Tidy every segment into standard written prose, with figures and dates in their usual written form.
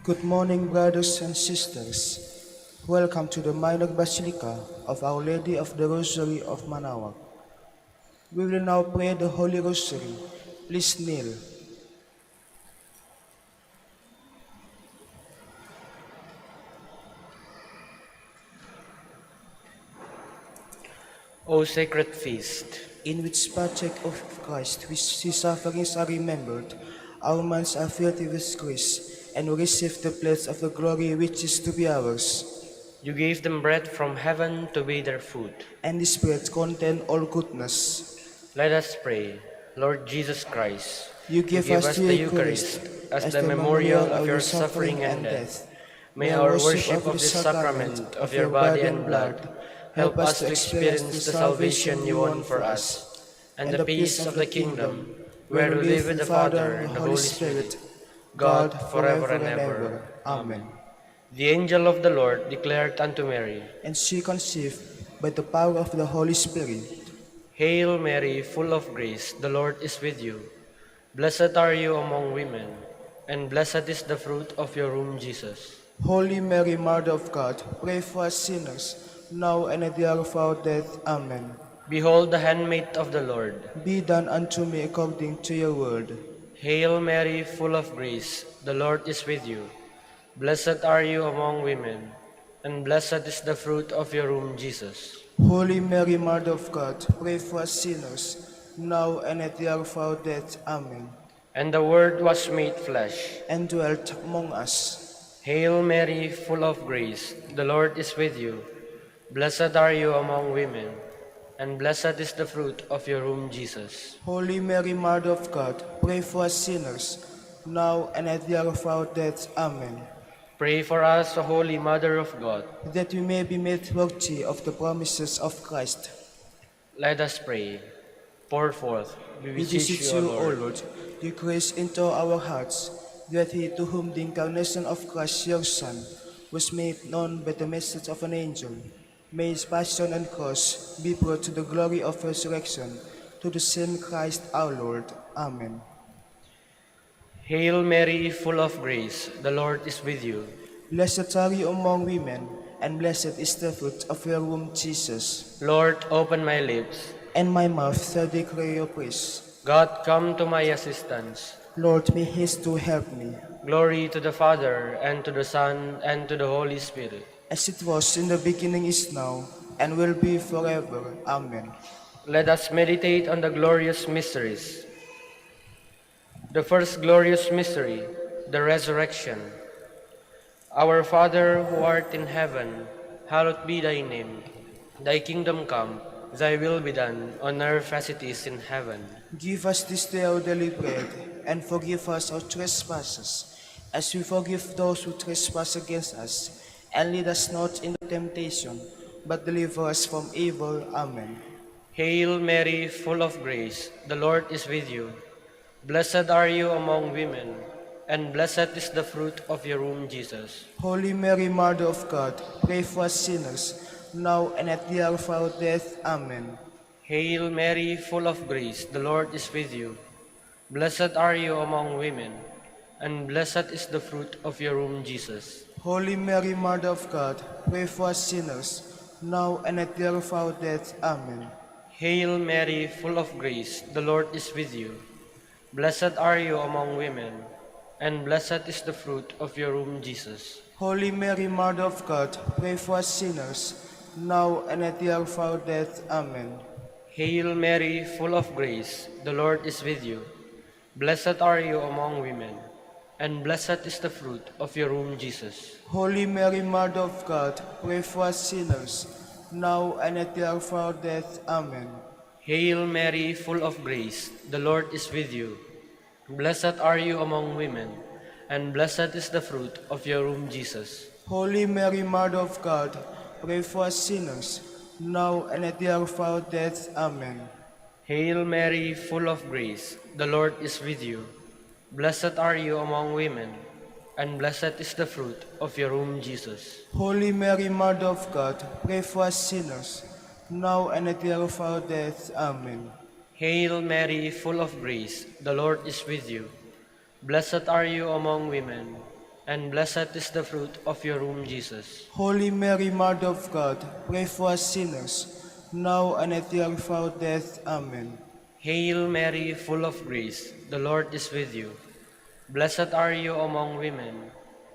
Good morning, brothers and sisters. Welcome to the Minor Basilica of Our Lady of the Rosary of Manaoag. We will now pray the Holy Rosary. Please kneel. O sacred feast, In which partake of Christ, his sufferings are remembered, our minds are filled with grace, and we receive the pledge of the glory which is to be ours. you gave them bread from heaven to be their food. And this bread contain all goodness. Let us pray. Lord Jesus Christ, You give us the Eucharist as the memorial of your suffering and death. May our worship of this sacrament of your body and blood help us to experience the salvation you won for us, and the peace of the kingdom, where we live with the Father and the Holy Spirit, God forever and ever. Amen. The angel of the Lord declared unto Mary, And she conceived by the power of the Holy Spirit. Hail Mary, full of grace, the Lord is with you. Blessed are you among women, and blessed is the fruit of your womb, Jesus. Holy Mary, Mother of God, pray for us sinners, now and at the hour of our death. Amen. Behold the handmaid of the Lord. Be done unto me according to your word. Hail Mary, full of grace, the Lord is with you. Blessed are you among women, and blessed is the fruit of your womb, Jesus. Holy Mary, Mother of God, pray for us sinners, now and at the hour of our death. Amen. And the Word was made flesh, and dwelt among us. Hail Mary, full of grace, the Lord is with you. Blessed are you among women, and blessed is the fruit of your womb, Jesus. Holy Mary, Mother of God, pray for us sinners, now and at the hour of our death. Amen. Pray for us, O Holy Mother of God, that we may be made worthy of the promises of Christ. Let us pray. Pour forth, we We beseech you, O Lord. Lord, the grace into our hearts, that he to whom the incarnation of Christ, your Son, was made known by the message of an angel, may his passion and cross be brought to the glory of resurrection, to the same Christ our Lord. Amen. Hail Mary, full of grace, the Lord is with you. Blessed are you among women, and blessed is the fruit of your womb, Jesus. Lord, open my lips. And my mouth shall declare your praise. God, come to my assistance. Lord, may haste to help me. Glory to the Father, and to the Son, and to the Holy Spirit. As it was in the beginning, is now, and will be forever. Amen. Let us meditate on the glorious mysteries. The first glorious mystery, the resurrection. Our Father who art in heaven, hallowed be thy name. Thy kingdom come, thy will be done, on earth as it is in heaven. Give us this day our daily bread, and forgive us our trespasses, as we forgive those who trespass against us. And lead us not into temptation, but deliver us from evil. Amen. Hail Mary, full of grace, the Lord is with you. Blessed are you among women, and blessed is the fruit of your womb, Jesus. Holy Mary, Mother of God, pray for us sinners, now and at the hour of our death. Amen. Hail Mary, full of grace, the Lord is with you. Blessed are you among women, and blessed is the fruit of your womb, Jesus. Holy Mary, Mother of God, pray for us sinners, now and at the hour of our death. Amen. Hail Mary, full of grace, the Lord is with you. Blessed are you among women, and blessed is the fruit of your womb, Jesus. Holy Mary, Mother of God, pray for us sinners, now and at the hour of our death. Amen. Hail Mary, full of grace, the Lord is with you. Blessed are you among women, and blessed is the fruit of your womb, Jesus. Holy Mary, Mother of God, pray for us sinners, now and at the hour of our death. Amen. Hail Mary, full of grace, the Lord is with you. Blessed are you among women, and blessed is the fruit of your womb, Jesus. Holy Mary, Mother of God, pray for us sinners, now and at the hour of our death. Amen. Hail Mary, full of grace, the Lord is with you. Blessed are you among women, and blessed is the fruit of your womb, Jesus. Holy Mary, Mother of God, pray for us sinners, now and at the hour of our death. Amen. Hail Mary, full of grace, the Lord is with you. Blessed are you among women, and blessed is the fruit of your womb, Jesus. Holy Mary, Mother of God, pray for us sinners, now and at the hour of our death. Amen. Hail Mary, full of grace, the Lord is with you. Blessed are you among women,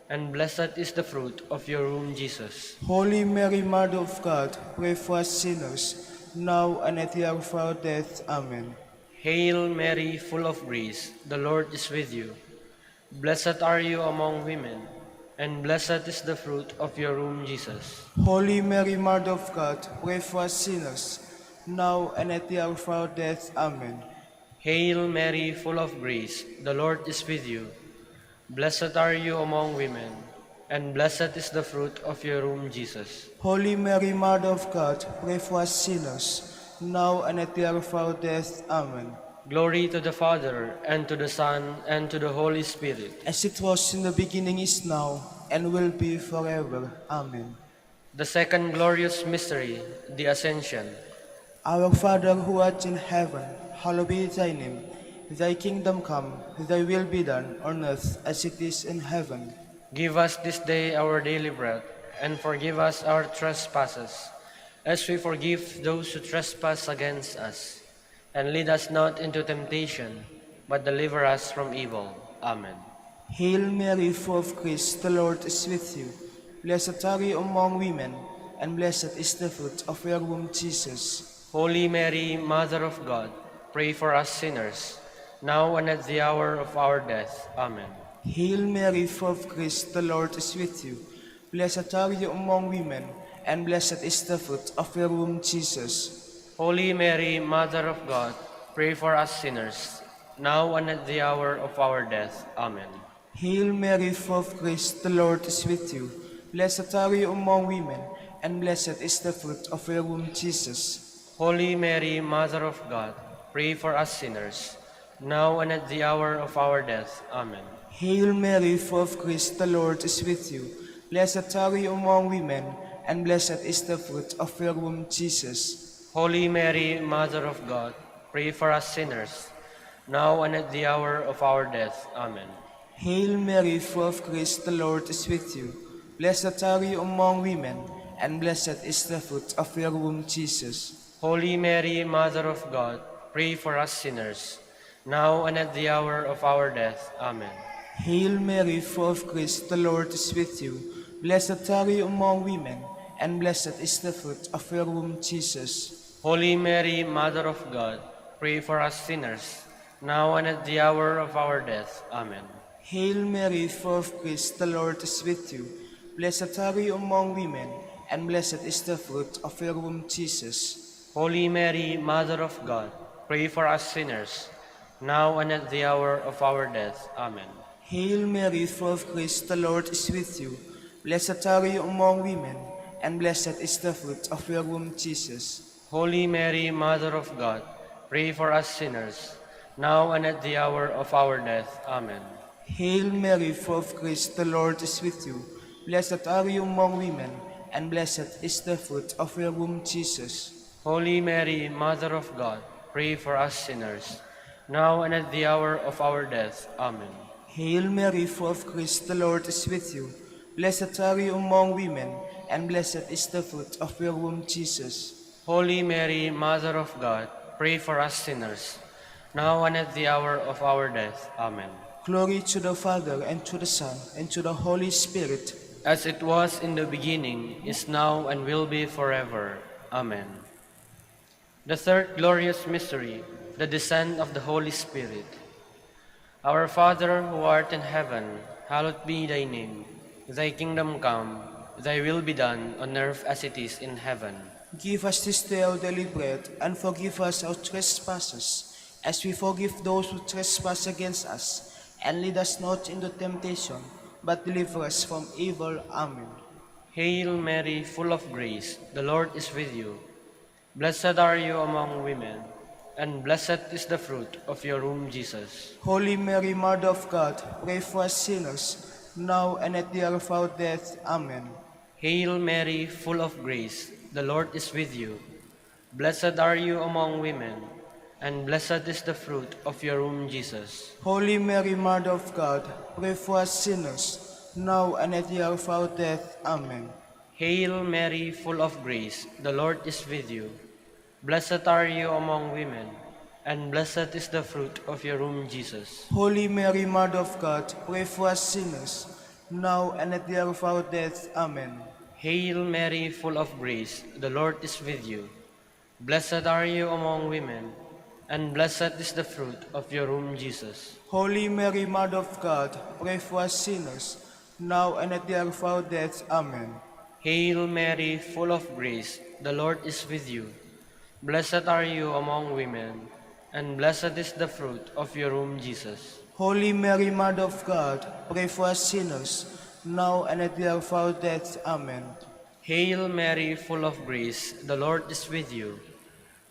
and blessed is the fruit of your womb, Jesus. Holy Mary, Mother of God, pray for us sinners, now and at the hour of our death. Amen. Hail Mary, full of grace, the Lord is with you. Blessed are you among women, and blessed is the fruit of your womb, Jesus. Holy Mary, Mother of God, pray for us sinners, now and at the hour of our death. Amen. Hail Mary, full of grace, the Lord is with you. Blessed are you among women, and blessed is the fruit of your womb, Jesus. Holy Mary, Mother of God, pray for us sinners, now and at the hour of our death. Amen. Glory to the Father, and to the Son, and to the Holy Spirit. As it was in the beginning, is now, and will be forever. Amen. The second glorious mystery, the Ascension. Our Father who art in heaven, hallowed be thy name. Thy kingdom come, thy will be done, on earth as it is in heaven. Give us this day our daily bread, and forgive us our trespasses, as we forgive those who trespass against us. And lead us not into temptation, but deliver us from evil. Amen. Hail Mary, full of grace, the Lord is with you. Blessed are you among women, and blessed is the fruit of your womb, Jesus. Holy Mary, Mother of God, pray for us sinners, now and at the hour of our death. Amen. Hail Mary, full of grace, the Lord is with you. Blessed are you among women, and blessed is the fruit of your womb, Jesus. Holy Mary, Mother of God, pray for us sinners, now and at the hour of our death. Amen. Hail Mary, full of grace, the Lord is with you. Blessed are you among women, and blessed is the fruit of your womb, Jesus. Holy Mary, Mother of God, pray for us sinners, now and at the hour of our death. Amen. Hail Mary, full of grace, the Lord is with you. Blessed are you among women, and blessed is the fruit of your womb, Jesus. Holy Mary, Mother of God, pray for us sinners, now and at the hour of our death. Amen. Hail Mary, full of grace, the Lord is with you. Blessed are you among women, and blessed is the fruit of your womb, Jesus. Holy Mary, Mother of God, pray for us sinners, now and at the hour of our death. Amen. Hail Mary, full of grace, the Lord is with you. Blessed are you among women, and blessed is the fruit of your womb, Jesus. Holy Mary, Mother of God, pray for us sinners, now and at the hour of our death. Amen. Hail Mary, full of grace, the Lord is with you. Blessed are you among women, and blessed is the fruit of your womb, Jesus. Holy Mary, Mother of God, pray for us sinners, now and at the hour of our death. Amen. Hail Mary, full of grace, the Lord is with you. Blessed are you among women, and blessed is the fruit of your womb, Jesus. Holy Mary, Mother of God, pray for us sinners, now and at the hour of our death. Amen. Hail Mary, full of grace, the Lord is with you. Blessed are you among women, and blessed is the fruit of your womb, Jesus. Holy Mary, Mother of God, pray for us sinners, now and at the hour of our death. Amen. Hail Mary, full of grace, the Lord is with you. Blessed are you among women, and blessed is the fruit of your womb, Jesus. Holy Mary, Mother of God, pray for us sinners, now and at the hour of our death. Amen. Glory to the Father, and to the Son, and to the Holy Spirit. As it was in the beginning, is now, and will be forever. Amen. The third glorious mystery, the descent of the Holy Spirit. Our Father, who art in heaven, hallowed be thy name. Thy kingdom come, thy will be done on earth as it is in heaven. Give us this day our daily bread, and forgive us our trespasses, as we forgive those who trespass against us. And lead us not into temptation, but deliver us from evil. Amen. Hail Mary, full of grace, the Lord is with you. Blessed are you among women, and blessed is the fruit of your womb, Jesus. Holy Mary, Mother of God, pray for us sinners, now and at the hour of our death. Amen. Hail Mary, full of grace, the Lord is with you. Blessed are you among women, and blessed is the fruit of your womb, Jesus. Holy Mary, Mother of God, pray for us sinners, now and at the hour of our death. Amen. Hail Mary, full of grace, the Lord is with you. Blessed are you among women, and blessed is the fruit of your womb, Jesus. Holy Mary, Mother of God, pray for us sinners, now and at the hour of our death. Amen. Hail Mary, full of grace, the Lord is with you. Blessed are you among women, and blessed is the fruit of your womb, Jesus. Holy Mary, Mother of God, pray for us sinners, now and at the hour of our death. Amen. Hail Mary, full of grace, the Lord is with you. Blessed are you among women, and blessed is the fruit of your womb, Jesus. Holy Mary, Mother of God, pray for us sinners, now and at the hour of our death. Amen. Hail Mary, full of grace, the Lord is with you.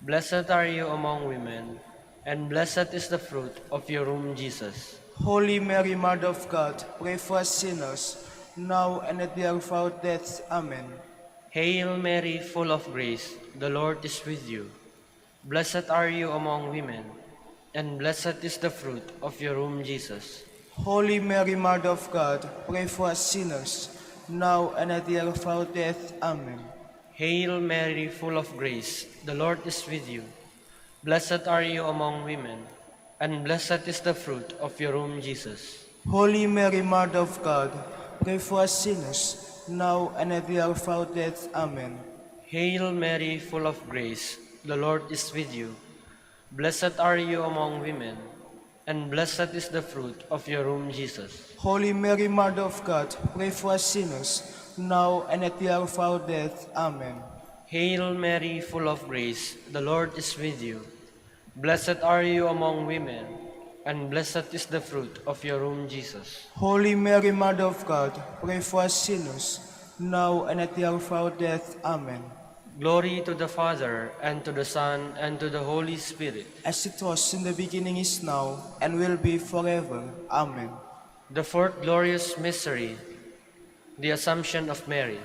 Blessed are you among women, and blessed is the fruit of your womb, Jesus. Holy Mary, Mother of God, pray for us sinners, now and at the hour of our death. Amen. Hail Mary, full of grace, the Lord is with you. Blessed are you among women, and blessed is the fruit of your womb, Jesus. Holy Mary, Mother of God, pray for us sinners, now and at the hour of our death. Amen. Hail Mary, full of grace, the Lord is with you. Blessed are you among women, and blessed is the fruit of your womb, Jesus. Holy Mary, Mother of God, pray for us sinners, now and at the hour of our death. Amen. Hail Mary, full of grace, the Lord is with you. Blessed are you among women, and blessed is the fruit of your womb, Jesus. Holy Mary, Mother of God, pray for us sinners, now and at the hour of our death. Amen. Hail Mary, full of grace, the Lord is with you. Blessed are you among women, and blessed is the fruit of your womb, Jesus. Holy Mary, Mother of God, pray for us sinners, now and at the hour of our death. Amen. Glory to the Father, and to the Son, and to the Holy Spirit. As it was in the beginning, is now, and will be forever. Amen. The fourth glorious mystery, the Assumption of Mary.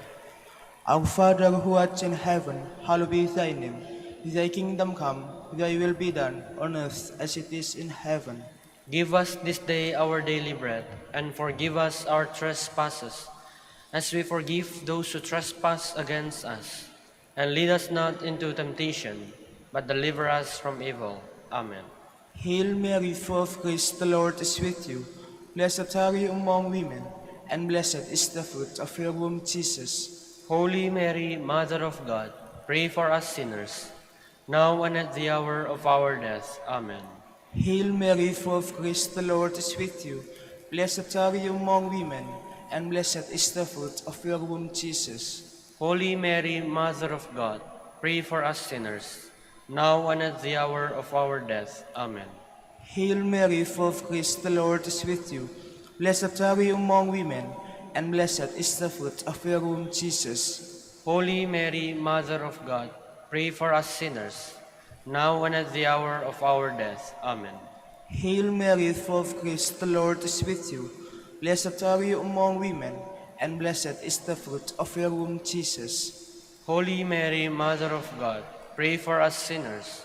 Our Father who art in heaven, hallowed be thy name. Thy kingdom come, thy will be done, on earth as it is in heaven. Give us this day our daily bread, and forgive us our trespasses, as we forgive those who trespass against us. And lead us not into temptation, but deliver us from evil. Amen. Hail Mary, full of grace, the Lord is with you. Blessed are you among women, and blessed is the fruit of your womb, Jesus. Holy Mary, Mother of God, pray for us sinners, now and at the hour of our death. Amen. Hail Mary, full of grace, the Lord is with you. Blessed are you among women, and blessed is the fruit of your womb, Jesus. Holy Mary, Mother of God, pray for us sinners, now and at the hour of our death. Amen. Hail Mary, full of grace, the Lord is with you. Blessed are you among women, and blessed is the fruit of your womb, Jesus. Holy Mary, Mother of God, pray for us sinners, now and at the hour of our death. Amen. Hail Mary, full of grace, the Lord is with you. Blessed are you among women, and blessed is the fruit of your womb, Jesus. Holy Mary, Mother of God, pray for us sinners,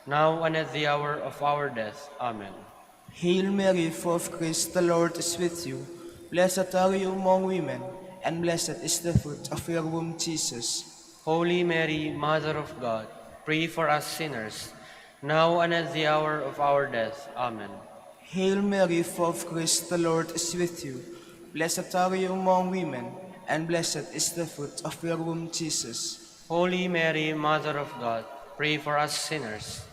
now and at the hour of our death. Amen. Hail Mary, full of grace, the Lord is with you. Blessed are you among women, and blessed is the fruit of your womb, Jesus. Holy Mary, Mother of God, pray for us sinners, now and at the hour of our death. Amen. Hail Mary, full of grace, the Lord is with you. Blessed are you among women, and blessed is the fruit of your womb, Jesus. Holy Mary, Mother of God, pray for us sinners,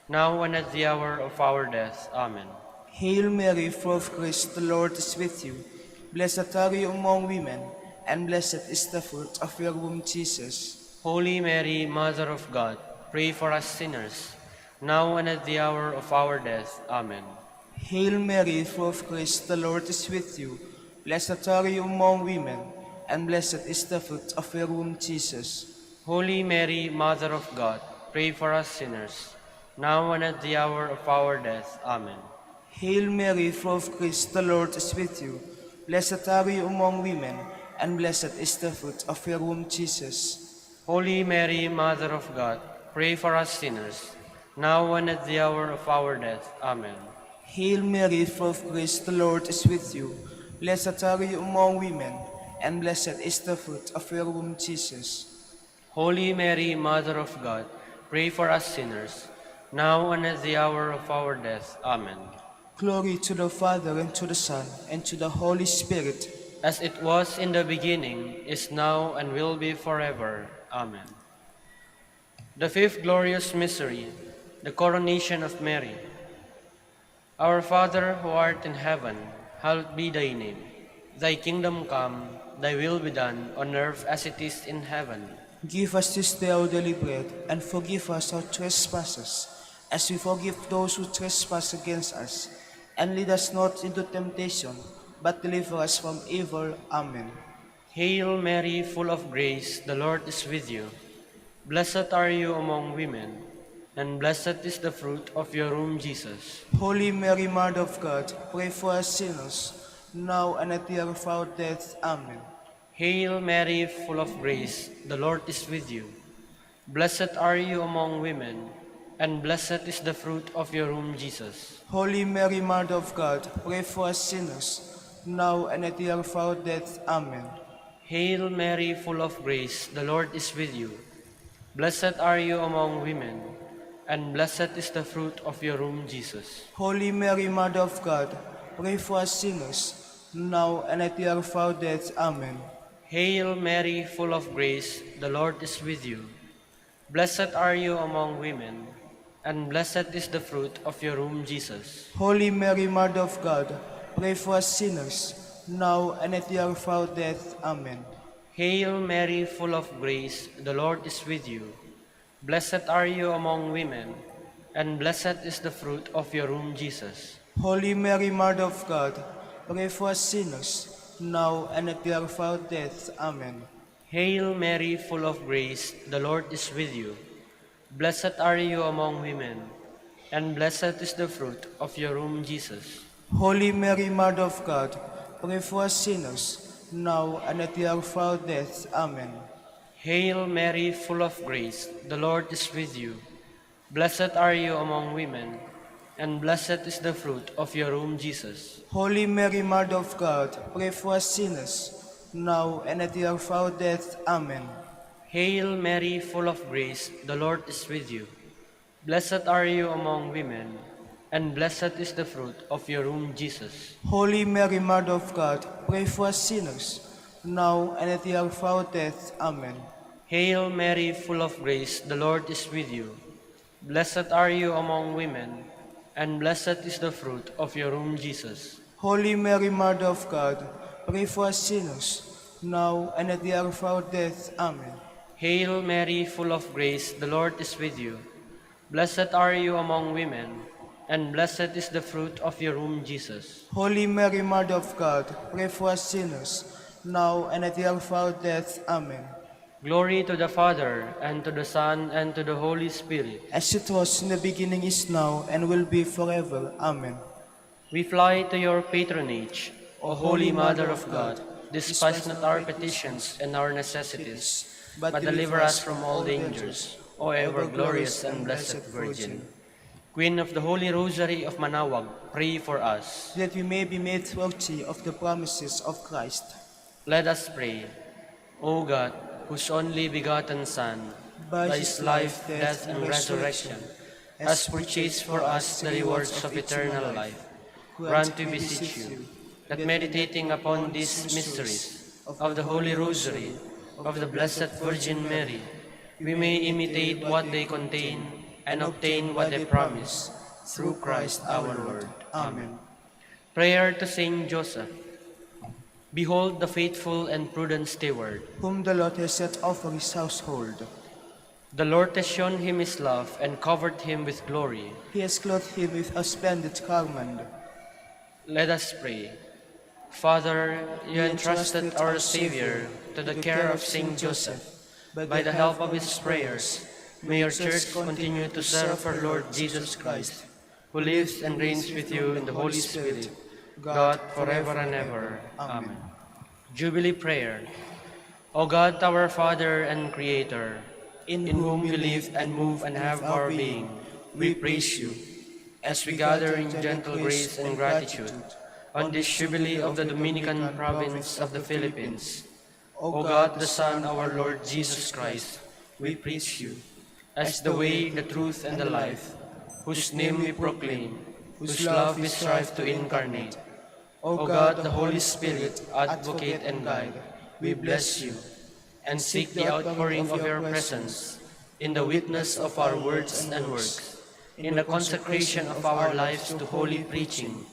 now and at the hour of our death. Amen. Hail Mary, full of grace, the Lord is with you. Blessed are you among women, and blessed is the fruit of your womb, Jesus. Holy Mary, Mother of God, pray for us sinners, now and at the hour of our death. Amen. Hail Mary, full of grace, the Lord is with you. Blessed are you among women, and blessed is the fruit of your womb, Jesus. Holy Mary, Mother of God, pray for us sinners, now and at the hour of our death. Amen. Hail Mary, full of grace, the Lord is with you. Blessed are you among women, and blessed is the fruit of your womb, Jesus. Holy Mary, Mother of God, pray for us sinners, now and at the hour of our death. Amen. Hail Mary, full of grace, the Lord is with you. Blessed are you among women, and blessed is the fruit of your womb, Jesus. Holy Mary, Mother of God, pray for us sinners, now and at the hour of our death. Amen. Glory to the Father, and to the Son, and to the Holy Spirit, As it was in the beginning, is now, and will be forever. Amen. The fifth glorious mystery, the coronation of Mary. Our Father, who art in heaven, hallowed be thy name. Thy kingdom come, thy will be done, on earth as it is in heaven. Give us this day our daily bread, and forgive us our trespasses, as we forgive those who trespass against us. And lead us not into temptation, but deliver us from evil. Amen. Hail Mary, full of grace, the Lord is with you. Blessed are you among women, and blessed is the fruit of your womb, Jesus. Holy Mary, Mother of God, pray for us sinners, now and at the hour of our death. Amen. Hail Mary, full of grace, the Lord is with you. Blessed are you among women, and blessed is the fruit of your womb, Jesus. Holy Mary, Mother of God, pray for us sinners, now and at the hour of our death. Amen. Hail Mary, full of grace, the Lord is with you. Blessed are you among women, and blessed is the fruit of your womb, Jesus. Holy Mary, Mother of God, pray for us sinners, now and at the hour of our death. Amen. Hail Mary, full of grace, the Lord is with you. Blessed are you among women, and blessed is the fruit of your womb, Jesus. Holy Mary, Mother of God, pray for us sinners, now and at the hour of our death. Amen. Hail Mary, full of grace, the Lord is with you. Blessed are you among women, and blessed is the fruit of your womb, Jesus. Holy Mary, Mother of God, pray for us sinners, now and at the hour of our death. Amen. Hail Mary, full of grace, the Lord is with you. Blessed are you among women, and blessed is the fruit of your womb, Jesus. Holy Mary, Mother of God, pray for us sinners, now and at the hour of our death. Amen. Hail Mary, full of grace, the Lord is with you. Blessed are you among women, and blessed is the fruit of your womb, Jesus. Holy Mary, Mother of God, pray for us sinners, now and at the hour of our death. Amen. Hail Mary, full of grace, the Lord is with you. Blessed are you among women, and blessed is the fruit of your womb, Jesus. Holy Mary, Mother of God, pray for us sinners, now and at the hour of our death. Amen. Hail Mary, full of grace, the Lord is with you. Blessed are you among women, and blessed is the fruit of your womb, Jesus. Holy Mary, Mother of God, pray for us sinners, now and at the hour of our death. Amen. Hail Mary, full of grace, the Lord is with you. Blessed are you among women, and blessed is the fruit of your womb, Jesus. Holy Mary, Mother of God, pray for us sinners, now and at the hour of our death. Amen. Glory to the Father, and to the Son, and to the Holy Spirit. As it was in the beginning, is now, and will be forever. Amen. We fly to your patronage, O Holy Mother of God. Despise not our petitions and our necessities, but deliver us from all dangers, O ever-glorious and blessed Virgin. Queen of the Holy Rosary of Manaoag, pray for us. That we may be made worthy of the promises of Christ. Let us pray. O God, whose only begotten Son, by his life, death, and resurrection, has purchased for us the rewards of eternal life, grant, we beseech you, that meditating upon these mysteries of the Holy Rosary of the Blessed Virgin Mary, we may imitate what they contain and obtain what they promise, through Christ our Lord. Amen. Prayer to Saint Joseph. Behold the faithful and prudent steward, whom the Lord has set over his household. The Lord has shown him his love and covered him with glory. He has clothed him with a splendid garment. Let us pray. Father, you entrusted our Savior to the care of Saint Joseph. By the help of his prayers, may your Church continue to serve our Lord Jesus Christ, who lives and reigns with you in the Holy Spirit, God, forever and ever. Amen. Jubilee Prayer. O God, our Father and Creator, in whom we live and move and have our being, we praise you. As we gather in gentle grace and gratitude, on this Jubilee of the Dominican Province of the Philippines. O God, the Son, our Lord Jesus Christ, we preach you as the way, the truth, and the life, whose name we proclaim, whose love we strive to incarnate. O God, the Holy Spirit, advocate and guide, we bless you, and seek the outpouring of your presence in the witness of our words and works, in the consecration of our lives to holy preaching,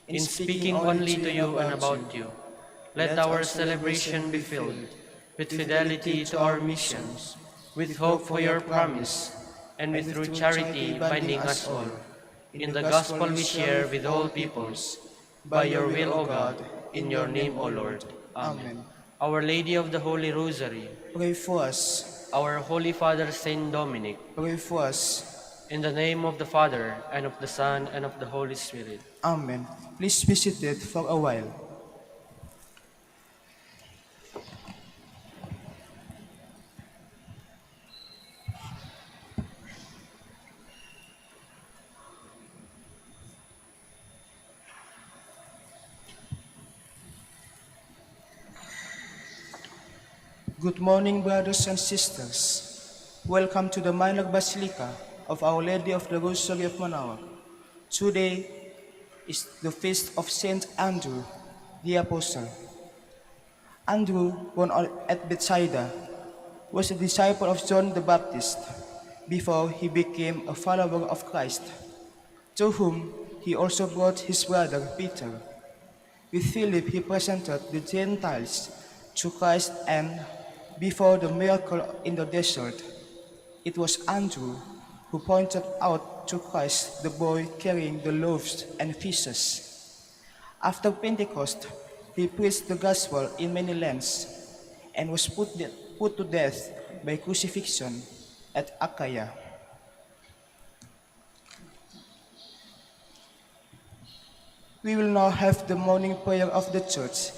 in speaking only to you and about you. Let our celebration be filled with fidelity to our missions, with hope for your promise, and with true charity binding us all, in the gospel we share with all peoples, by your will, O God, in your name, O Lord. Amen. Our Lady of the Holy Rosary, Pray for us. our Holy Father Saint Dominic, Pray for us. in the name of the Father, and of the Son, and of the Holy Spirit. Amen. Please be seated for a while. Good morning, brothers and sisters. Welcome to the Minor Basilica of Our Lady of the Rosary of Manaoag. Today is the feast of Saint Andrew, the Apostle. Andrew, born at Bethsaida, was a disciple of John the Baptist before he became a follower of Christ, to whom he also brought his brother Peter. With Philip he presented the Gentiles to Christ, and before the miracle in the desert, it was Andrew who pointed out to Christ the boy carrying the loaves and fishes. After Pentecost, he preached the gospel in many lands and was put to death by crucifixion at Achaia. We will now have the morning prayer of the Church,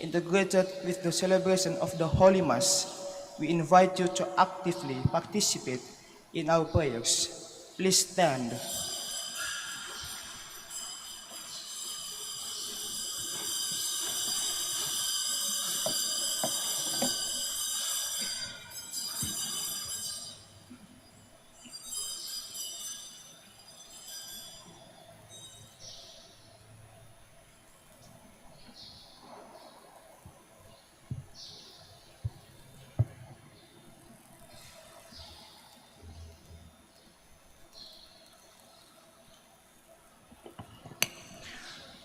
integrated with the celebration of the Holy Mass. We invite you to actively participate in our prayers. Please stand.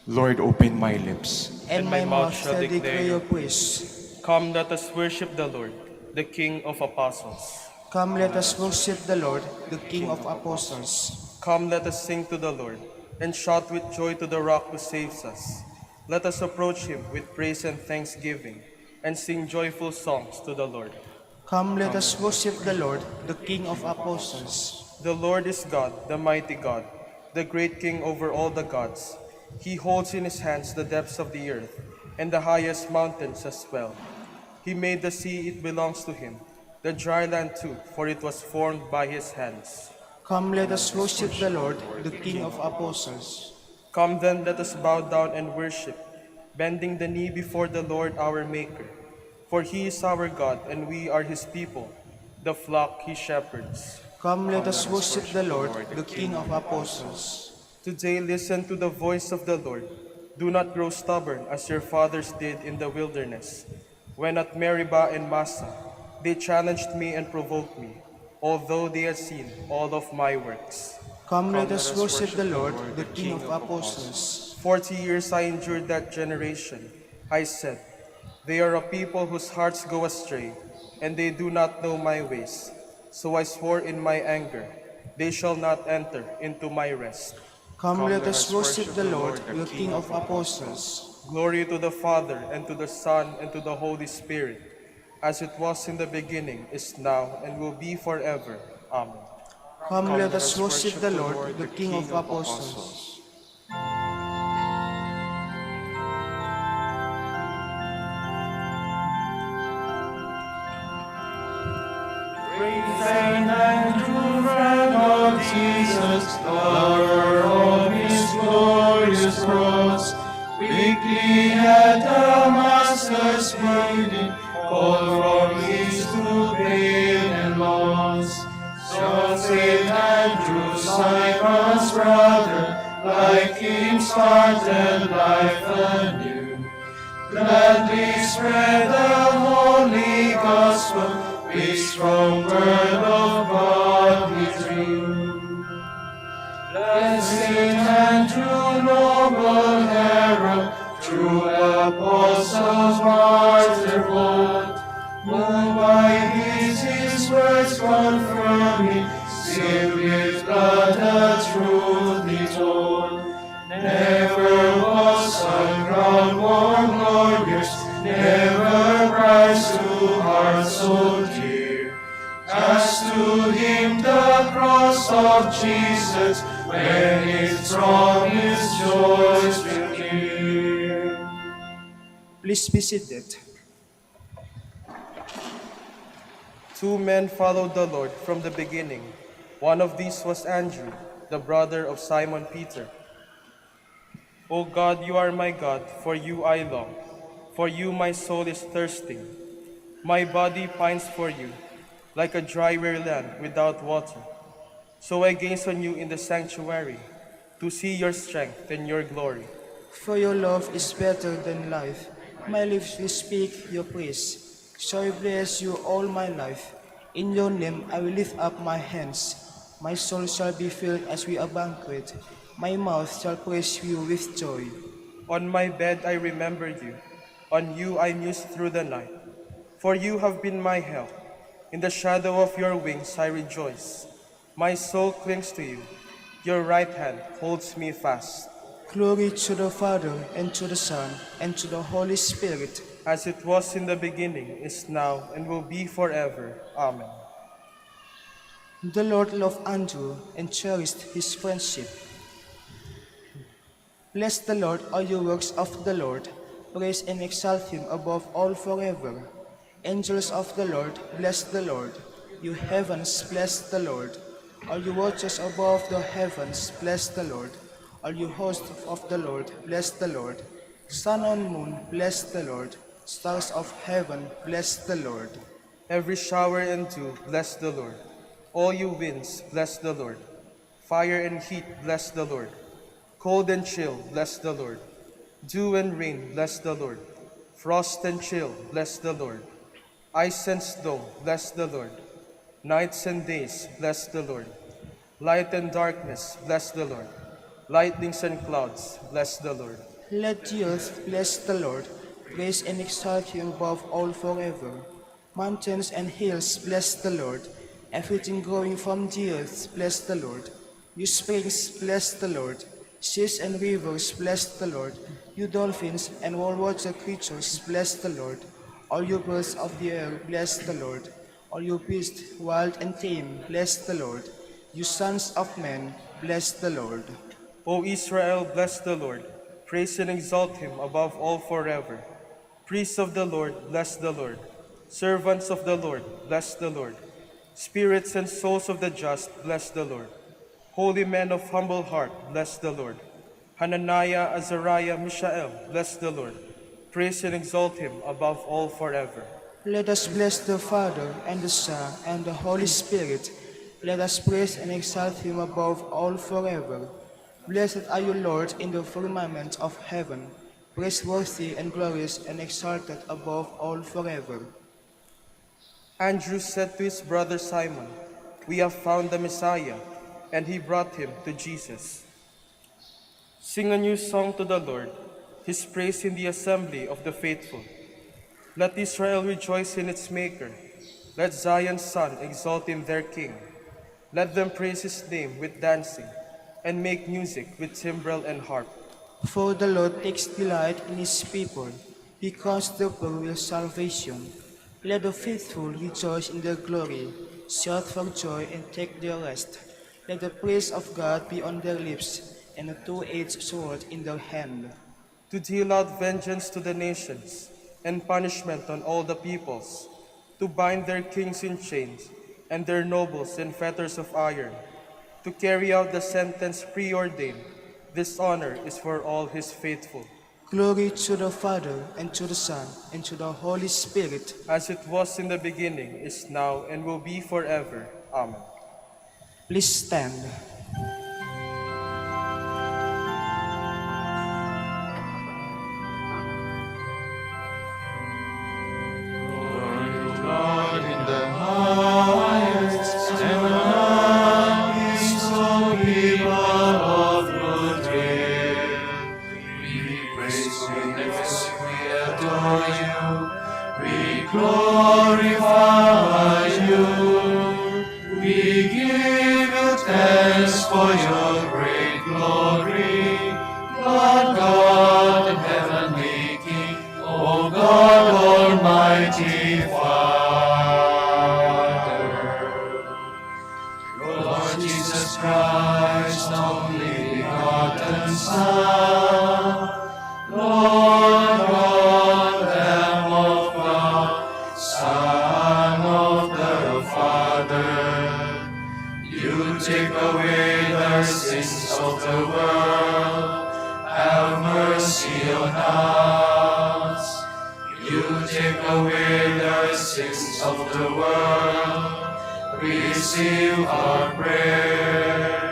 Lord, open my lips, And my mouth shall declare your praise. Come, let us worship the Lord, the King of apostles. Come, let us worship the Lord, the King of apostles. Come, let us sing to the Lord, and shout with joy to the rock who saves us. Let us approach him with praise and thanksgiving, and sing joyful songs to the Lord. Come, let us worship the Lord, the King of apostles. The Lord is God, the mighty God, the great King over all the gods. He holds in his hands the depths of the earth, and the highest mountains as well. He made the sea, it belongs to him, the dry land too, for it was formed by his hands. Come, let us worship the Lord, the King of apostles. Come then, let us bow down and worship, bending the knee before the Lord our Maker. For he is our God, and we are his people, the flock he shepherds. Come, let us worship the Lord, the King of apostles. Today listen to the voice of the Lord. Do not grow stubborn as your fathers did in the wilderness, when at Meribah and Massah they challenged me and provoked me, although they had seen all of my works. Come, let us worship the Lord, the King of apostles. 40 years I endured that generation. I said, they are a people whose hearts go astray, and they do not know my ways. So I swore in my anger, they shall not enter into my rest. Come, let us worship the Lord, the King of apostles. Glory to the Father, and to the Son, and to the Holy Spirit, as it was in the beginning, is now, and will be forever. Amen. Come, let us worship the Lord, the King of apostles. Saint Andrew, friend of Jesus, lover of his glorious cross, we he had the Master's bidding, called from east to pain and loss. So St. Andrew, Simon's brother, like him started life anew. Gladly spread the holy gospel, which from word of God we drew. Blessed Andrew, noble herald, true apostles, martyr bold, moved by his words confirming, sealed with blood the truth he told. Never was a crown more glorious, never prize to hearts so dear, as to him the cross of Jesus, when its promised joys will near. Please be seated. Two men followed the Lord from the beginning. One of these was Andrew, the brother of Simon Peter. O God, you are my God, for you I long. For you my soul is thirsting. My body pines for you, like a dry weary land without water. So I gaze on you in the sanctuary, to see your strength and your glory. For your love is better than life. My lips will speak your praise. So I bless you all my life. In your name I will lift up my hands. My soul shall be filled as with a banquet. My mouth shall praise you with joy. On my bed I remember you. On you I muse through the night. For you have been my help. In the shadow of your wings I rejoice. My soul clings to you. Your right hand holds me fast. Glory to the Father, and to the Son, and to the Holy Spirit. As it was in the beginning, is now, and will be forever. Amen. The Lord loved Andrew and cherished his friendship. Bless the Lord, all you works of the Lord. Praise and exalt him above all forever. Angels of the Lord, bless the Lord. You heavens, bless the Lord. All you watchers above the heavens, bless the Lord. All you hosts of the Lord, bless the Lord. Sun and moon, bless the Lord. Stars of heaven, bless the Lord. Every shower and dew, bless the Lord. All you winds, bless the Lord. Fire and heat, bless the Lord. Cold and chill, bless the Lord. Dew and rain, bless the Lord. Frost and chill, bless the Lord. Ice and snow, bless the Lord. Nights and days, bless the Lord. Light and darkness, bless the Lord. Lightnings and clouds, bless the Lord. Let the earth bless the Lord. Praise and exalt him above all forever. Mountains and hills, bless the Lord. Everything growing from the earth, bless the Lord. You springs, bless the Lord. Seas and rivers, bless the Lord. You dolphins and all water creatures, bless the Lord. All you birds of the air, bless the Lord. All you beasts, wild and tame, bless the Lord. You sons of men, bless the Lord. O Israel, bless the Lord. Praise and exalt him above all forever. Priests of the Lord, bless the Lord. Servants of the Lord, bless the Lord. Spirits and souls of the just, bless the Lord. Holy men of humble heart, bless the Lord. Hananiah, Azariah, Mishael, bless the Lord. Praise and exalt him above all forever. Let us bless the Father, and the Son, and the Holy Spirit. Let us praise and exalt him above all forever. Blessed are you, Lord, in the firmament of heaven, praiseworthy and glorious and exalted above all forever. Andrew said to his brother Simon, "We have found the Messiah," and he brought him to Jesus. Sing a new song to the Lord, his praise in the assembly of the faithful. Let Israel rejoice in its Maker. Let Zion's son exalt in their King. Let them praise his name with dancing, and make music with timbrel and harp. For the Lord takes delight in his people, because the poor will salvation. Let the faithful rejoice in their glory, shout for joy and take their rest. Let the praise of God be on their lips, and a two-edged sword in their hand. To deal out vengeance to the nations, and punishment on all the peoples, to bind their kings in chains, and their nobles in fetters of iron, to carry out the sentence preordained. This honor is for all his faithful. Glory to the Father, and to the Son, and to the Holy Spirit. as it was in the beginning, is now, and will be forever. Amen. Please stand. God in the highest, and on peace to people of good will. We praise you, we adore you, we glorify you. We give you thanks for your great glory, Lord God and heavenly King, O God Almighty Father. Lord Jesus Christ, only begotten Son, Lord God, Lamb of God, Son of the Father, you take away the sins of the world, have mercy on us. You take away the sins of the world, receive our prayer.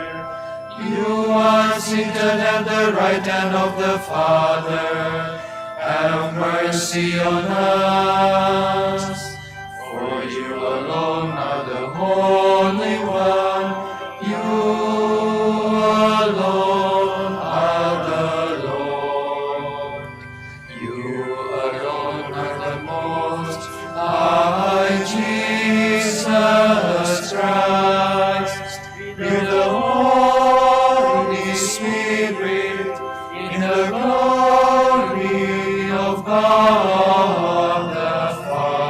You are seated at the right hand of the Father, have mercy on us. For you alone are the Holy One, you alone are the Lord. You alone are the Most High Jesus Christ, with the Holy Spirit, in the glory of God the Father.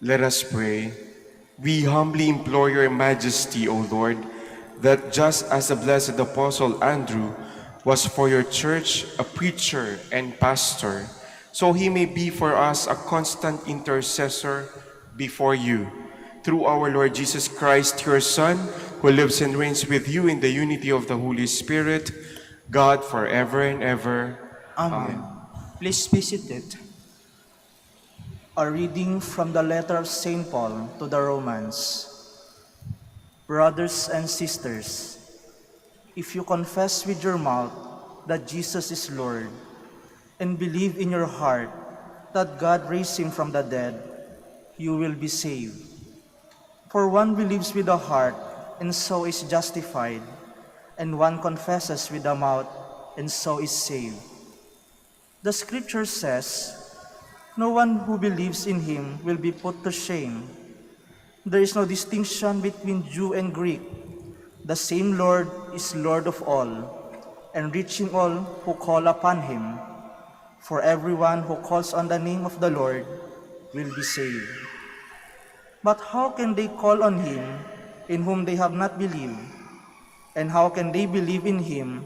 Let us pray. We humbly implore your majesty, O Lord, that just as the blessed Apostle Andrew was for your church a preacher and pastor, so he may be for us a constant intercessor before you. Through our Lord Jesus Christ, your Son, who lives and reigns with you in the unity of the Holy Spirit, God forever and ever. Amen. Please be seated. A reading from the letter of St. Paul to the Romans. Brothers and sisters, if you confess with your mouth that Jesus is Lord, and believe in your heart that God raised him from the dead, you will be saved. For one believes with the heart, and so is justified, and one confesses with the mouth, and so is saved. The scripture says, no one who believes in him will be put to shame. There is no distinction between Jew and Greek. The same Lord is Lord of all, enriching all who call upon him. For everyone who calls on the name of the Lord will be saved. But how can they call on him in whom they have not believed? And how can they believe in him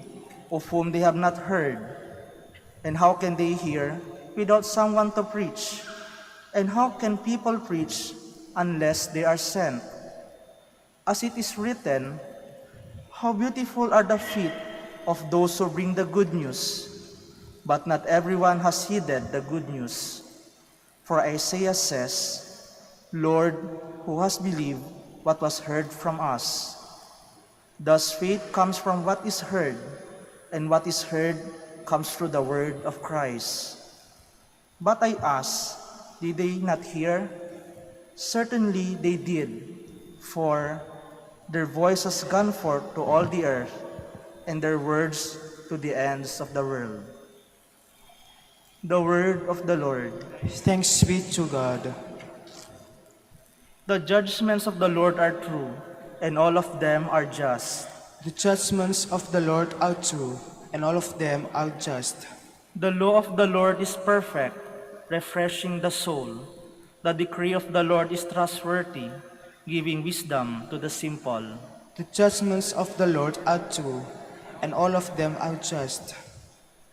of whom they have not heard? And how can they hear without someone to preach? And how can people preach unless they are sent? As it is written, how beautiful are the feet of those who bring the good news. But not everyone has heeded the good news. For Isaiah says, Lord, who has believed what was heard from us? Thus faith comes from what is heard, and what is heard comes through the word of Christ. But I ask, did they not hear? Certainly they did, for their voice has gone forth to all the earth, and their words to the ends of the world. The word of the Lord. Thanks be to God. The judgments of the Lord are true, and all of them are just. The judgments of the Lord are true, and all of them are just. The law of the Lord is perfect, refreshing the soul. The decree of the Lord is trustworthy, giving wisdom to the simple. The judgments of the Lord are true, and all of them are just.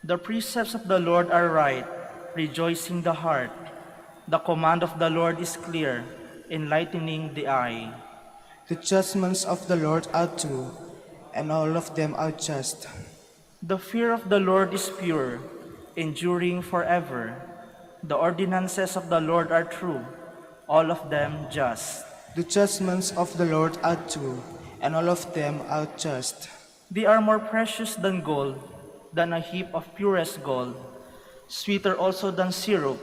The precepts of the Lord are right, rejoicing the heart. The command of the Lord is clear, enlightening the eye. The judgments of the Lord are true, and all of them are just. The fear of the Lord is pure, enduring forever. The ordinances of the Lord are true, all of them just. The judgments of the Lord are true, and all of them are just. They are more precious than gold, than a heap of purest gold, sweeter also than syrup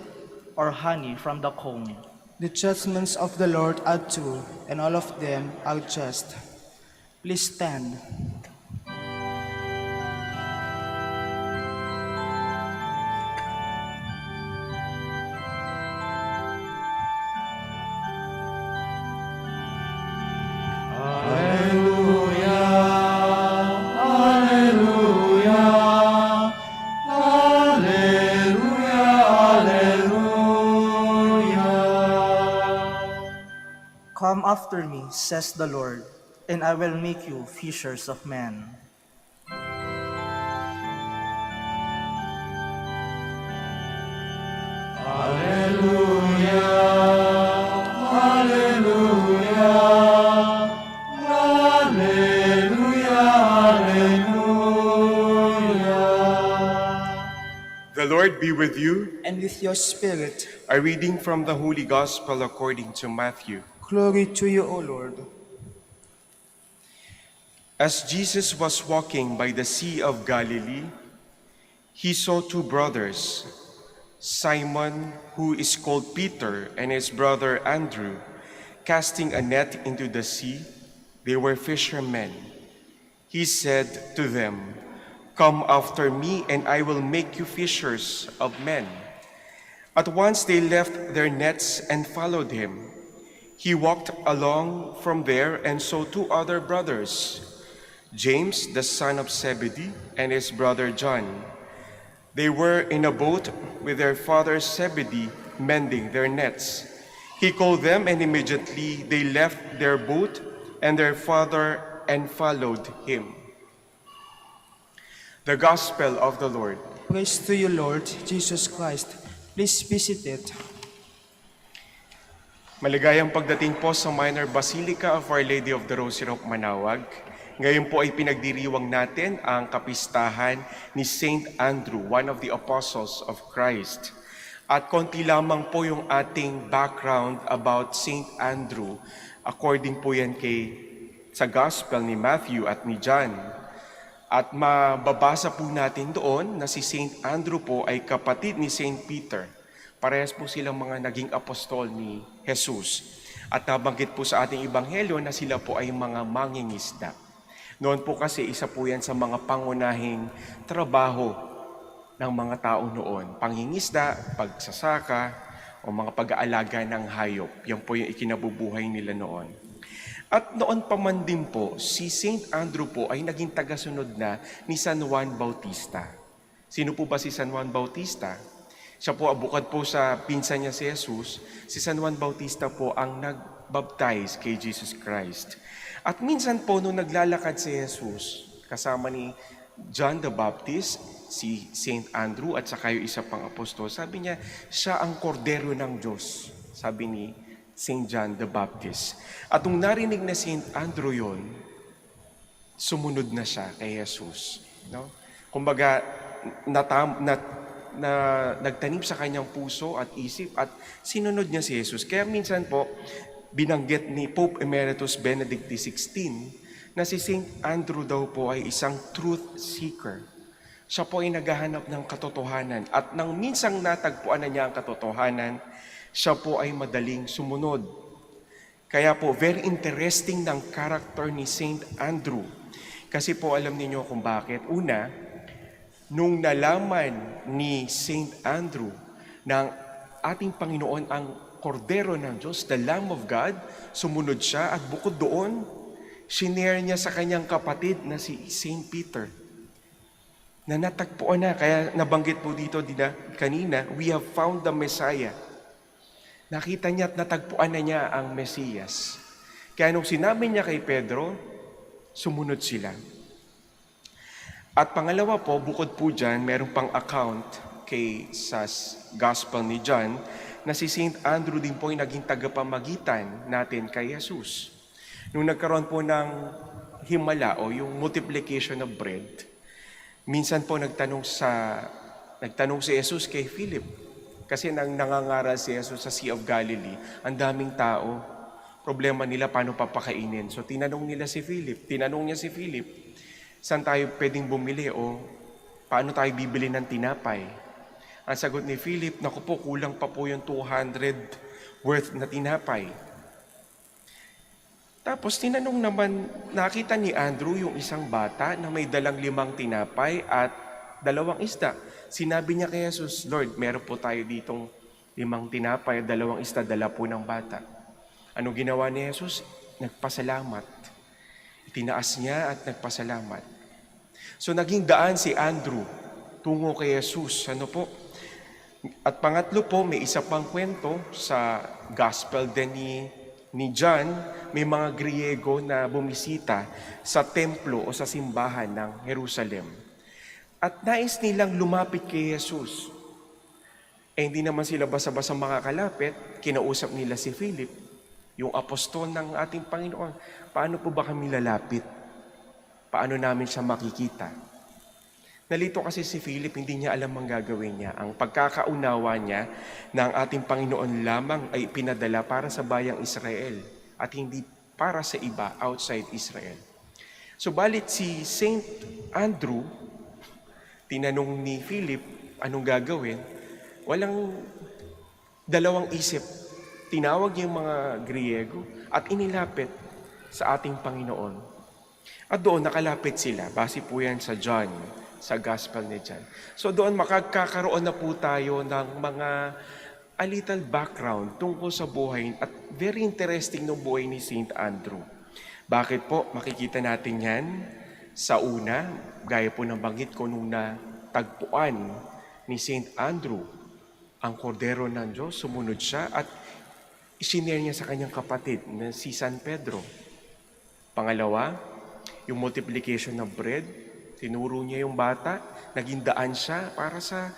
or honey from the comb. The judgments of the Lord are true, and all of them are just. Please stand. Come after me, says the Lord, and I will make you fishers of men. The Lord be with you. And with your spirit, A reading from the Holy Gospel according to Matthew. glory to you, O Lord. As Jesus was walking by the Sea of Galilee, he saw two brothers, Simon, who is called Peter, and his brother Andrew, casting a net into the sea. They were fishermen. He said to them, "Come after me, and I will make you fishers of men." At once they left their nets and followed him. He walked along from there and saw two other brothers, James, the son of Zebedee, and his brother John. They were in a boat with their father Zebedee, mending their nets. He called them, and immediately they left their boat and their father and followed him. The Gospel of the Lord. Praise to you, Lord Jesus Christ. Please be seated. Maligayang pagdating po sa Minor Basilica of Our Lady of the Rosary of Manaoag. Ngayon po ay pinagdiriwang natin ang kapistahan ni Saint Andrew, one of the apostles of Christ. At konti lamang po yung ating background about Saint Andrew, according po yan sa Gospel ni Matthew at ni John. At mababasa po natin doon na si Saint Andrew po ay kapatid ni Saint Peter. Parehas po silang mga naging apostol ni Jesus. At nabanggit po sa ating ebanghelyo na sila po ay mga mangingisda. Noon po kasi isa po yan sa mga pangunahing trabaho ng mga tao noon. Pangingisda, pagsasaka, o mga pag-aalaga ng hayop. Yan po yung ikinabubuhay nila noon. At noon pa man din po, si Saint Andrew po ay naging tagasunod na ni San Juan Bautista. Sino po ba si San Juan Bautista? Siya po, bukod po sa pinsan niya si Jesus, si San Juan Bautista po ang nagbaptize kay Jesus Christ. At minsan po, nung naglalakad si Jesus, kasama ni John the Baptist, si Saint Andrew at saka yung isa pang apostol, sabi niya, siya ang kordero ng Diyos, sabi ni Saint John the Baptist. At nung narinig na Saint Andrew yon, sumunod na siya kay Jesus. No? Kumbaga, nagtanim sa kanyang puso at isip at sinunod niya si Jesus. Kaya minsan po, binanggit ni Pope Emeritus Benedict XVI na si Saint Andrew daw po ay isang truth seeker. Siya po ay naghahanap ng katotohanan at nang minsang natagpuan na niya ang katotohanan, siya po ay madaling sumunod. Kaya po, very interesting ng character ni Saint Andrew. Kasi po alam niyo kung bakit. Una, nung nalaman ni Saint Andrew na ating Panginoon ang kordero ng Diyos, the Lamb of God, sumunod siya at bukod doon, shinare niya sa kanyang kapatid na si Saint Peter. Na natagpuan na, kaya nabanggit po dito kanina, we have found the Messiah. Nakita niya at natagpuan na niya ang Mesiyas. Kaya nung sinabi niya kay Pedro, sumunod sila. At pangalawa po, bukod po dyan, meron pang account sa Gospel ni John na si Saint Andrew din po ay naging tagapamagitan natin kay Jesus. Nung nagkaroon po ng himala o yung multiplication of bread, minsan po nagtanong si Jesus kay Philip. Kasi nang nangangaral si Jesus sa Sea of Galilee, ang daming tao. Problema nila paano papakainin. So tinanong niya si Philip, saan tayo pwedeng bumili o paano tayo bibili ng tinapay? Ang sagot ni Philip, naku po, kulang pa po yung 200 worth na tinapay. Tapos nakita ni Andrew yung isang bata na may dalang 5 tinapay at 2 isda. Sinabi niya kay Jesus, Lord, meron po tayo ditong 5 tinapay at 2 isda, dala po ng bata. Ano ginawa ni Jesus? Nagpasalamat. Itinaas niya at nagpasalamat. So naging daan si Andrew tungo kay Jesus. Ano po? At pangatlo po, may isa pang kwento sa gospel din ni John, may mga Griego na bumisita sa templo o sa simbahan ng Jerusalem. At nais nilang lumapit kay Jesus. Hindi naman sila basta-basta makakalapit, kinausap nila si Philip, yung apostol ng ating Panginoon. Paano po ba kami lalapit? Paano namin siya makikita? Nalito kasi si Philip, hindi niya alam ang gagawin niya. Ang pagkakaunawa niya na ang ating Panginoon lamang ay pinadala para sa bayang Israel at hindi para sa iba outside Israel. Subalit si Saint Andrew, tinanong ni Philip, anong gagawin? Walang dalawang isip. Tinawag niya yung mga Griego at inilapit sa ating Panginoon. At doon nakalapit sila. Base po yan sa John, sa Gospel ni John. So doon makakaroon na po tayo ng a little background tungkol sa buhay at very interesting ng buhay ni Saint Andrew. Bakit po? Makikita natin yan sa una, gaya po ng banggit ko nung natagpuan ni Saint Andrew, ang kordero ng Diyos, sumunod siya at isinare niya sa kanyang kapatid na si San Pedro. Pangalawa, yung multiplication ng bread, tinuro niya yung bata, naging daan siya para sa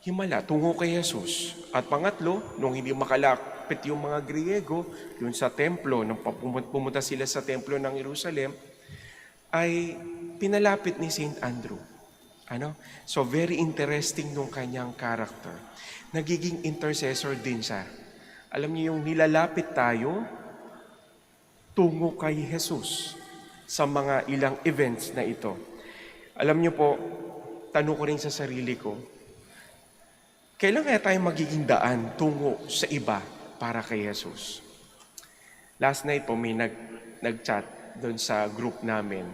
himala, tungo kay Jesus. At pangatlo, nung hindi makalapit yung mga Griego, yun sa templo, nung pumunta sila sa templo ng Jerusalem, ay pinalapit ni Saint Andrew. So very interesting nung kanyang character. Nagiging intercessor din siya. Alam niyo yung nilalapit tayo tungo kay Jesus sa mga ilang events na ito. Alam niyo po, tanong ko rin sa sarili ko, kailan kaya tayo magiging daan tungo sa iba para kay Jesus? Last night po may nag-chat doon sa group namin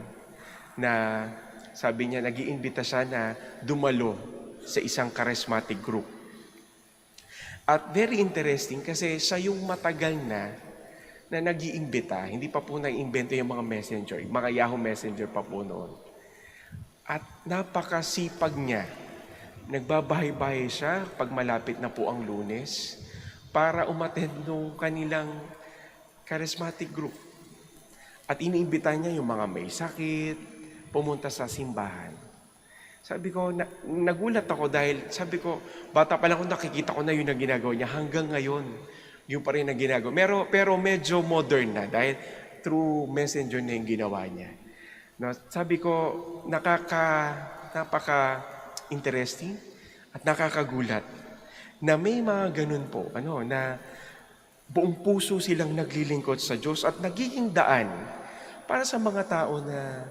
na sabi niya, nag-iimbita siya na dumalo sa isang charismatic group. At very interesting kasi siya yung matagal na nag-iimbita. Hindi pa po nag-iimbento yung mga messenger, mga Yahoo Messenger pa po noon. At napakasipag niya. Nagbabahay-bahay siya pag malapit na po ang Lunes para umattend ng kanilang charismatic group. At iniimbita niya yung mga may sakit, pumunta sa simbahan. Sabi ko, nagulat ako dahil sabi ko, bata pa lang ako nakikita ko na yun ang ginagawa niya. Hanggang ngayon, yun pa rin ang ginagawa. Pero medyo modern na dahil through messenger na yung ginawa niya. No, sabi ko, napaka-interesting at nakakagulat na may mga ganun po, na buong puso silang naglilingkod sa Diyos at nagiging daan para sa mga tao na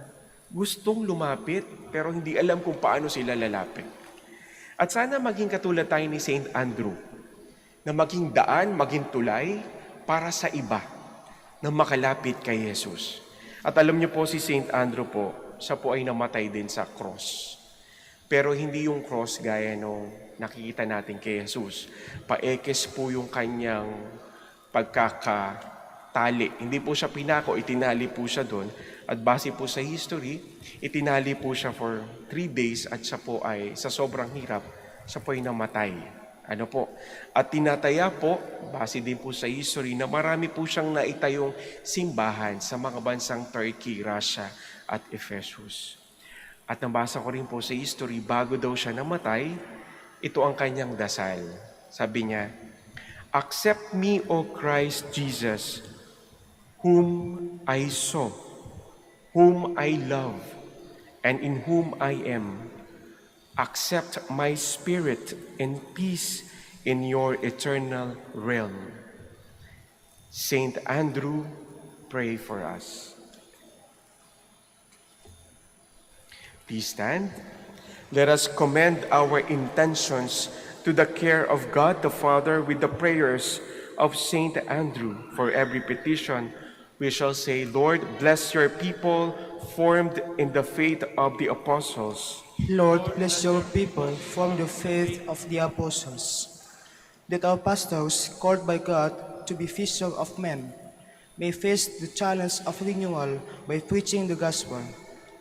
gustong lumapit pero hindi alam kung paano sila lalapit. At sana maging katulad tayo ni Saint Andrew na maging daan, maging tulay para sa iba na makalapit kay Jesus. At alam niyo po si Saint Andrew po, siya po ay namatay din sa cross. Pero hindi yung cross gaya nung nakikita natin kay Jesus. Paekes po yung kanyang pagkakatali. Hindi po siya pinako, itinali po siya doon. At base po sa history, itinali po siya for 3 days at siya po ay sa sobrang hirap, siya po ay namatay. At tinataya po, base din po sa history, na marami po siyang naitayong simbahan sa mga bansang Turkey, Russia at Ephesus. At nabasa ko rin po sa history, bago daw siya namatay, ito ang kanyang dasal. Sabi niya, Accept me, O Christ Jesus, whom I saw, whom I love, and in whom I am. Accept my spirit in peace in your eternal realm. Saint Andrew, pray for us. Please stand. Let us commend our intentions to the care of God the Father with the prayers of Saint Andrew. For every petition, we shall say, Lord, bless your people formed in the faith of the apostles. Lord, bless your people from the faith of the apostles, that our pastors, called by God to be fishers of men, may face the challenge of renewal by preaching the gospel.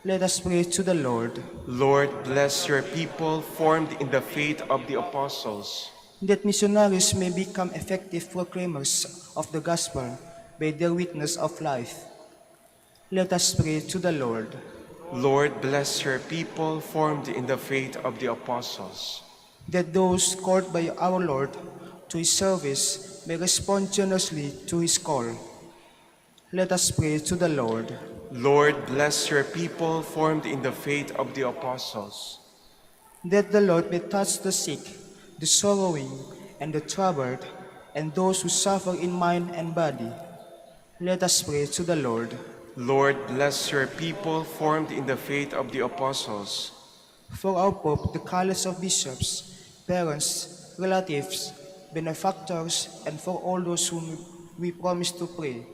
Let us pray to the Lord. Lord, bless your people formed in the faith of the apostles. That missionaries may become effective proclaimers of the gospel by their witness of life. Let us pray to the Lord. Lord, bless your people formed in the faith of the apostles. That those called by our Lord to his service may respond generously to his call. Let us pray to the Lord. Lord, bless your people formed in the faith of the apostles. That the Lord may touch the sick, the sorrowing, and the troubled, and those who suffer in mind and body. Let us pray to the Lord. Lord, bless your people formed in the faith of the apostles. For our Pope, the college of bishops, parents, relatives, benefactors, and for all those whom we promise to pray.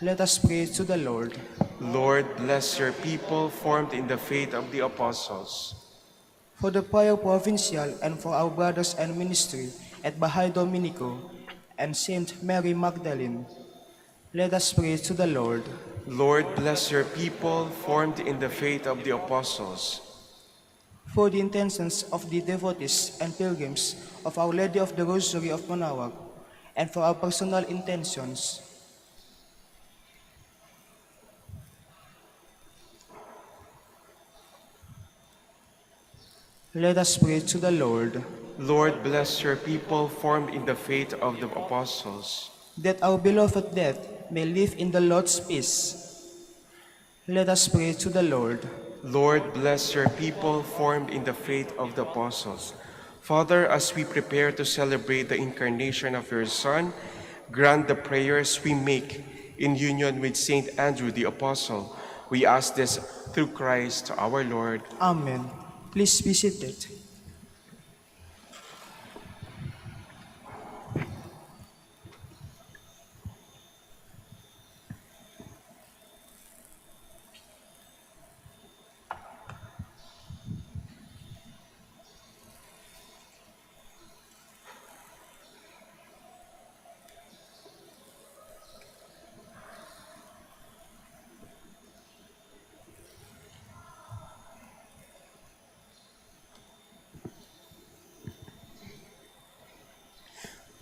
Let us pray to the Lord. Lord, bless your people formed in the faith of the apostles. For the Prior Provincial and for our brothers and ministry at Bahay Dominico and Saint Mary Magdalene, let us pray to the Lord. Lord, bless your people formed in the faith of the apostles. For the intentions of the devotees and pilgrims of Our Lady of the Rosary of Manaoag, and for our personal intentions, let us pray to the Lord. Lord, bless your people formed in the faith of the apostles. That our beloved dead may live in the Lord's peace. Let us pray to the Lord. Lord, bless your people formed in the faith of the apostles. Father, as we prepare to celebrate the incarnation of your Son, grant the prayers we make in union with Saint Andrew the Apostle. We ask this through Christ our Lord. Amen. Please be seated.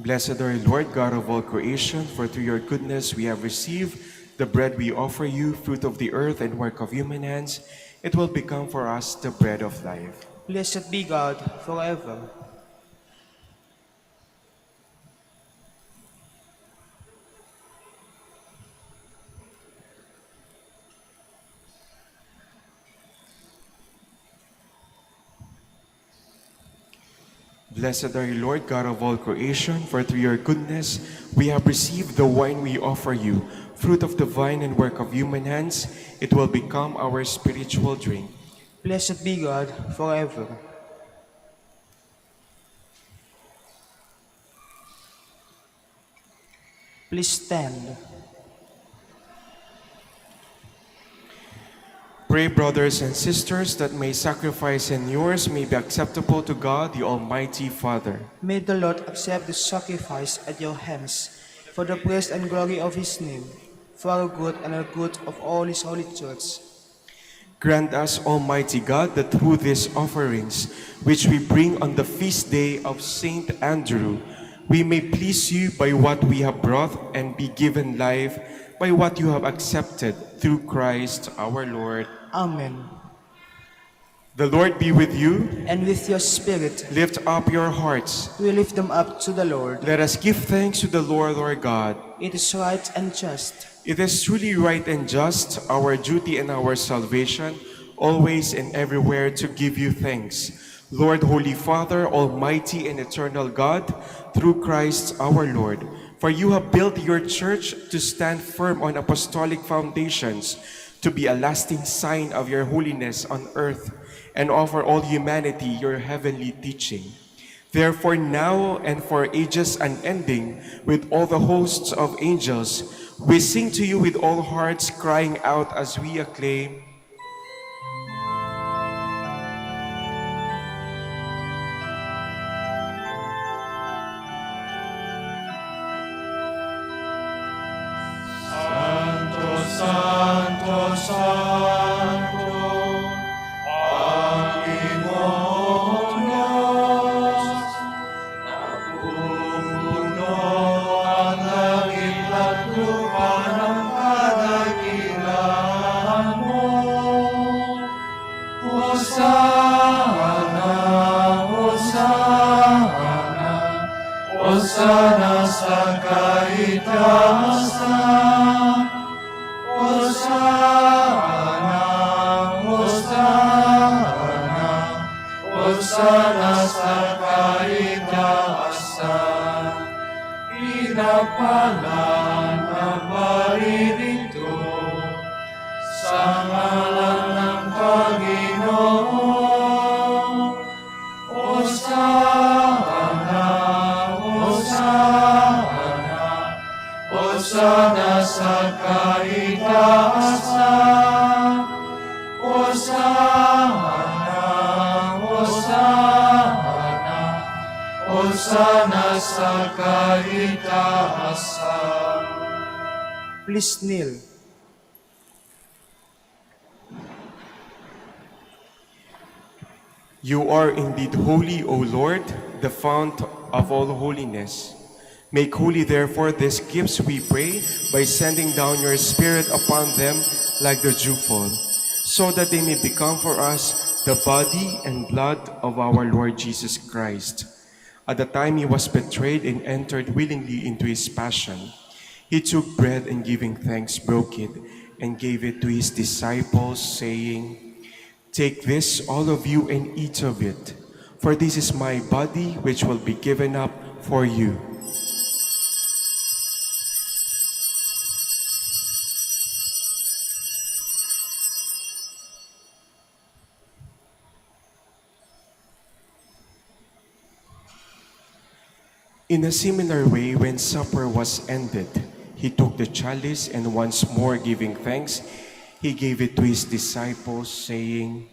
Blessed are you, Lord, God of all creation, for through your goodness we have received the bread we offer you, fruit of the earth and work of human hands. It will become for us the bread of life. Blessed be God forever. Blessed are you, Lord, God of all creation, for through your goodness we have received the wine we offer you, fruit of the vine and work of human hands. It will become our spiritual drink. Blessed be God forever. Please stand. Pray, brothers and sisters, that my sacrifice and yours may be acceptable to God, the Almighty Father. May the Lord accept the sacrifice at your hands for the praise and glory of his name, for our good and the good of all his holy church. Grant us, Almighty God, that through these offerings, which we bring on the feast day of Saint Andrew, we may please you by what we have brought and be given life by what you have accepted through Christ our Lord. Amen. The Lord be with you. and with your spirit. Lift up your hearts. We lift them up to the Lord. Let us give thanks to the Lord our God. It is right and just. It is truly right and just, our duty and our salvation, always and everywhere to give you thanks. Lord, Holy Father, Almighty and eternal God, through Christ our Lord. For you have built your church to stand firm on apostolic foundations, to be a lasting sign of your holiness on earth, and offer all humanity your heavenly teaching. Therefore now and for ages unending, with all the hosts of angels, we sing to you with all hearts, crying out as we acclaim, Santo, Santo, Santo, Panginoon Diyos, napupuno ang langit at lupa ng kadakilaan mo. Hosana, Hosana, Hosana sa kaitaasan. Hosana, Hosana, Hosana sa kaitaasan. Pinagpalang na paririto sa ngalan ng Panginoon. Hosana, Hosana, Hosana sa kaitaasan. Hosana, Hosana, Hosana sa kaitaasan. Please kneel. You are indeed holy, O Lord, the fount of all holiness. Make holy, therefore, these gifts, we pray, by sending down your Spirit upon them like the dewfall, so that they may become for us the body and blood of our Lord Jesus Christ. At the time he was betrayed and entered willingly into his passion, he took bread and giving thanks, broke it, and gave it to his disciples, saying, "Take this, all of you, and eat of it, for this is my body, which will be given up for you." In a similar way, when supper was ended, he took the chalice, and once more giving thanks, he gave it to his disciples, saying,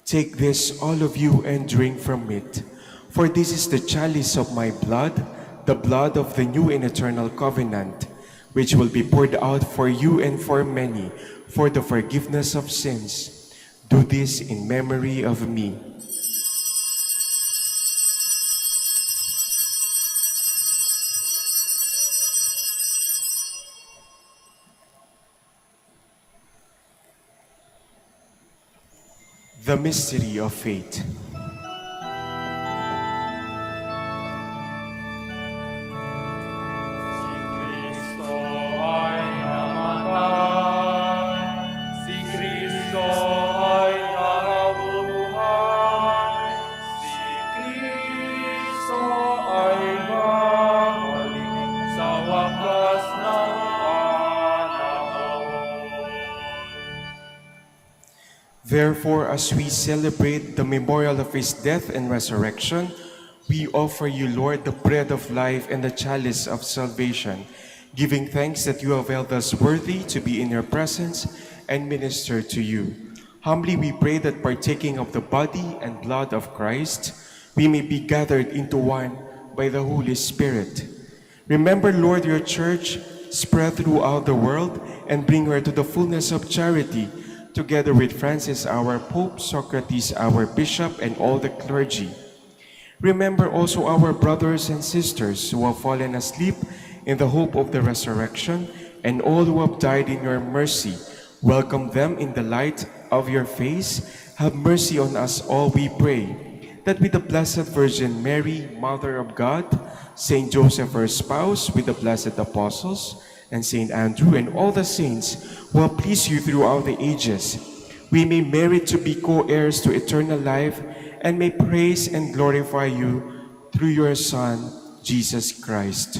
"Take this, all of you, and drink from it, for this is the chalice of my blood, the blood of the new and eternal covenant, which will be poured out for you and for many for the forgiveness of sins. Do this in memory of me." The mystery of faith. Kristo ay namatay, si Kristo ay nabuhay, si Kristo ay babalik sa wakas ng panahon. Therefore, as we celebrate the memorial of his death and resurrection, we offer you, Lord, the bread of life and the chalice of salvation, giving thanks that you have held us worthy to be in your presence and minister to you. Humbly we pray that partaking of the body and blood of Christ, we may be gathered into one by the Holy Spirit. Remember, Lord, your church spread throughout the world and bring her to the fullness of charity, together with Francis, our Pope, Socrates, our Bishop, and all the clergy. Remember also our brothers and sisters who have fallen asleep in the hope of the resurrection, and all who have died in your mercy. Welcome them in the light of your face. have mercy on us all, we pray, that with the Blessed Virgin Mary, Mother of God, Saint Joseph, her spouse, with the blessed apostles, and Saint Andrew, and all the saints who have pleased you throughout the ages, we may merit to be co-heirs to eternal life, and may praise and glorify you through your Son, Jesus Christ.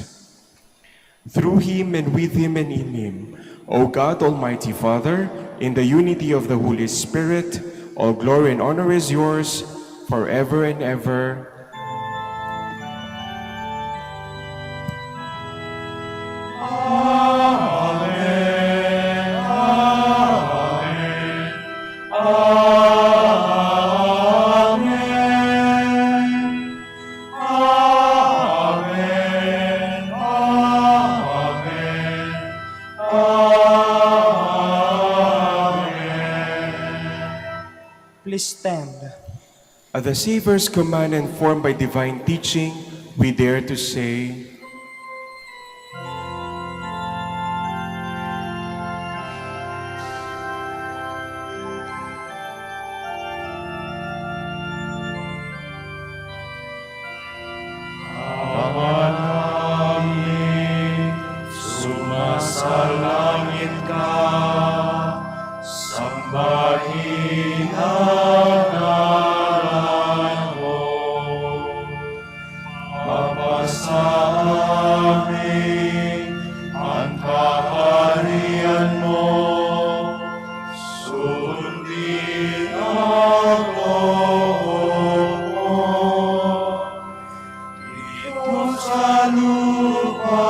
Through him and with him and in him, O God, Almighty Father, in the unity of the Holy Spirit, all glory and honor is yours forever and ever. Please stand. At the Savior's command and formed by divine teaching, we dare to say, Sumasalangit ka, sambahin ang ngalan mo. Mapasa amin ang kaharian mo, sundin ang loob mo. Dito sa lupa,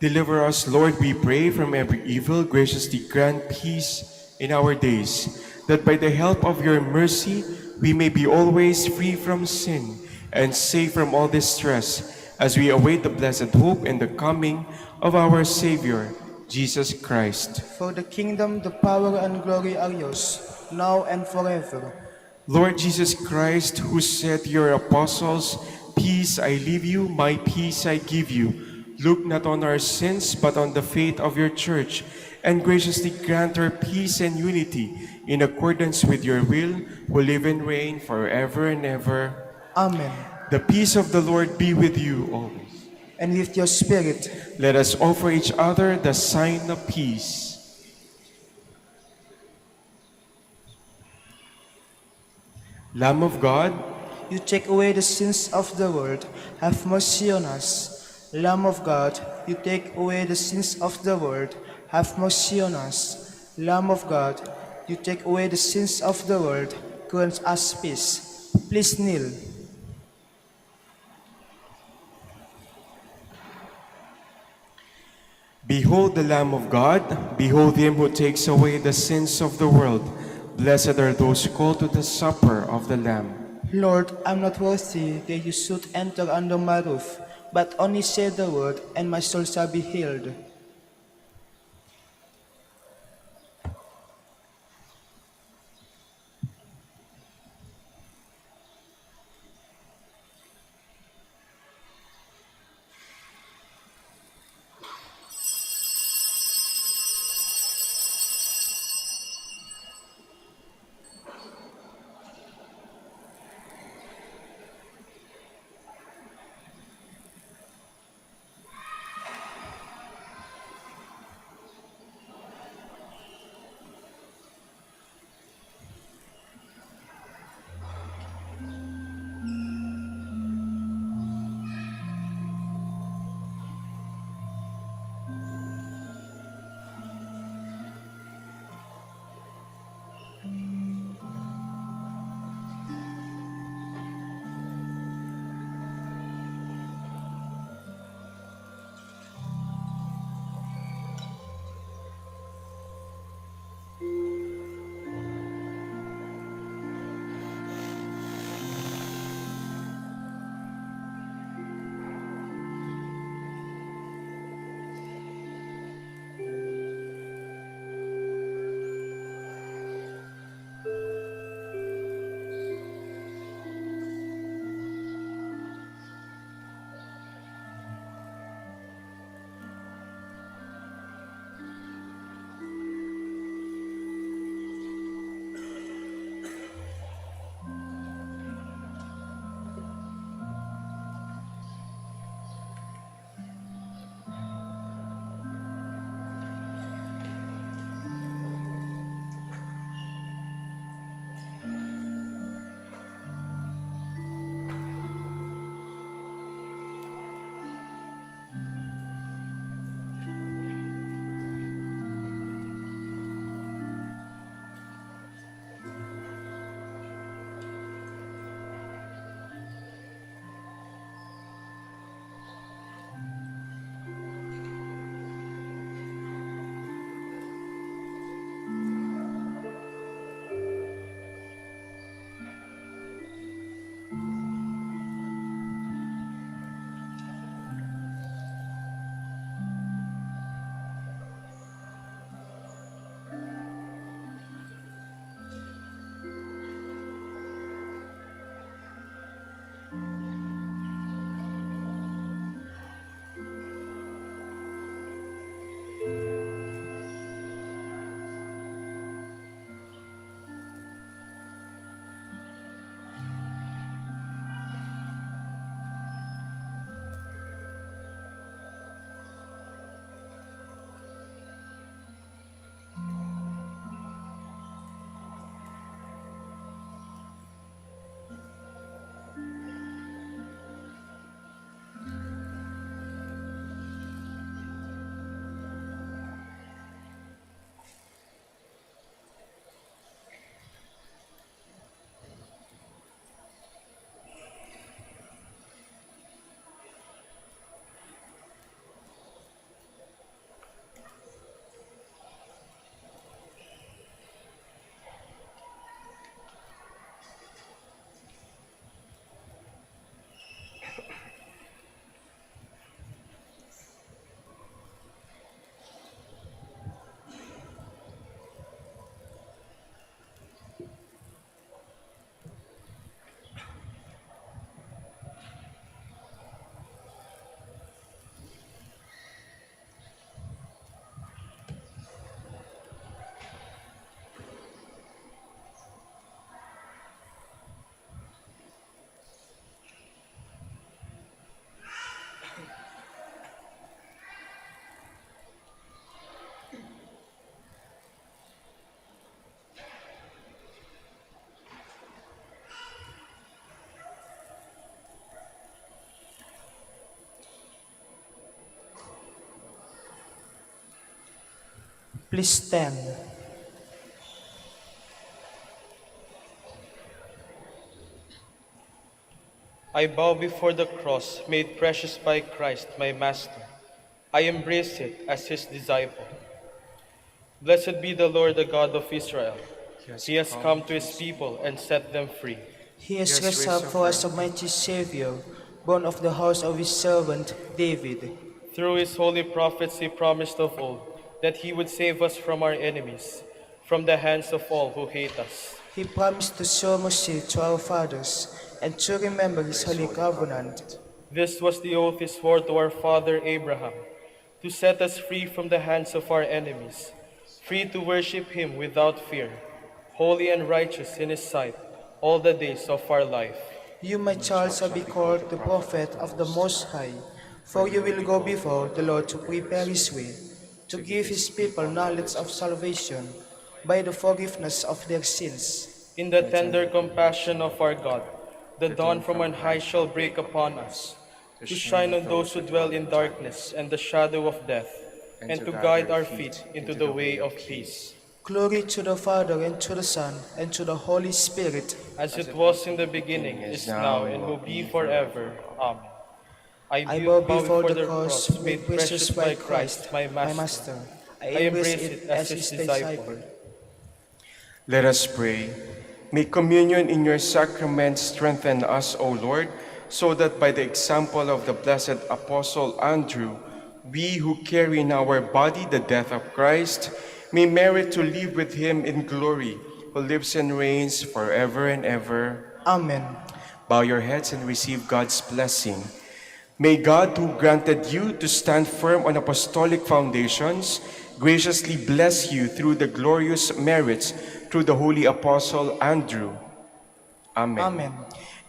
deliver us, Lord, we pray, from every evil. Graciously grant peace in our days, that by the help of your mercy we may be always free from sin and safe from all distress, as we await the blessed hope and the coming of our Savior, Jesus Christ. For the kingdom, the power, and glory are yours, now and forever. Lord Jesus Christ, who said to your apostles, "Peace I leave you, my peace I give you," look not on our sins, but on the faith of your church, and graciously grant her peace and unity in accordance with your will, who live and reign forever and ever. Amen. The peace of the Lord be with you always. And with your spirit, Let us offer each other the sign of peace. Lamb of God, you take away the sins of the world, have mercy on us. Lamb of God, you take away the sins of the world, have mercy on us. Lamb of God, you take away the sins of the world, grant us peace. Please kneel. behold the Lamb of God, behold him who takes away the sins of the world. Blessed are those called to the supper of the Lamb. Lord, I'm not worthy that you should enter under my roof, but only say the word, and my soul shall be healed. Please stand. I bow before the cross made precious by Christ, my Master. I embrace it as his disciple. Blessed be the Lord, the God of Israel. He has come to his people and set them free. He has raised up for us a mighty Savior, born of the house of his servant David. Through his holy prophets he promised of old that he would save us from our enemies, from the hands of all who hate us. He promised to show mercy to our fathers and to remember his holy covenant. This was the oath he swore to our father Abraham, to set us free from the hands of our enemies, free to worship him without fear, holy and righteous in his sight all the days of our life. You, my child, shall be called the prophet of the Most High, for you will go before the Lord to prepare his way, to give his people knowledge of salvation by the forgiveness of their sins. In the tender compassion of our God, the dawn from on high shall break upon us, to shine on those who dwell in darkness and the shadow of death, and to guide our feet into the way of peace. Glory to the Father, and to the Son, and to the Holy Spirit. As it was in the beginning, is now, and will be forever. Amen. I bow before the cross made precious by Christ, my Master. I embrace it as his disciple. Let us pray. May communion in your sacrament strengthen us, O Lord, so that by the example of the blessed Apostle Andrew, we who carry in our body the death of Christ may merit to live with him in glory, who lives and reigns forever and ever. Amen. Bow your heads and receive God's blessing. May God, who granted you to stand firm on apostolic foundations, graciously bless you through the glorious merits through the holy Apostle Andrew. Amen. Amen.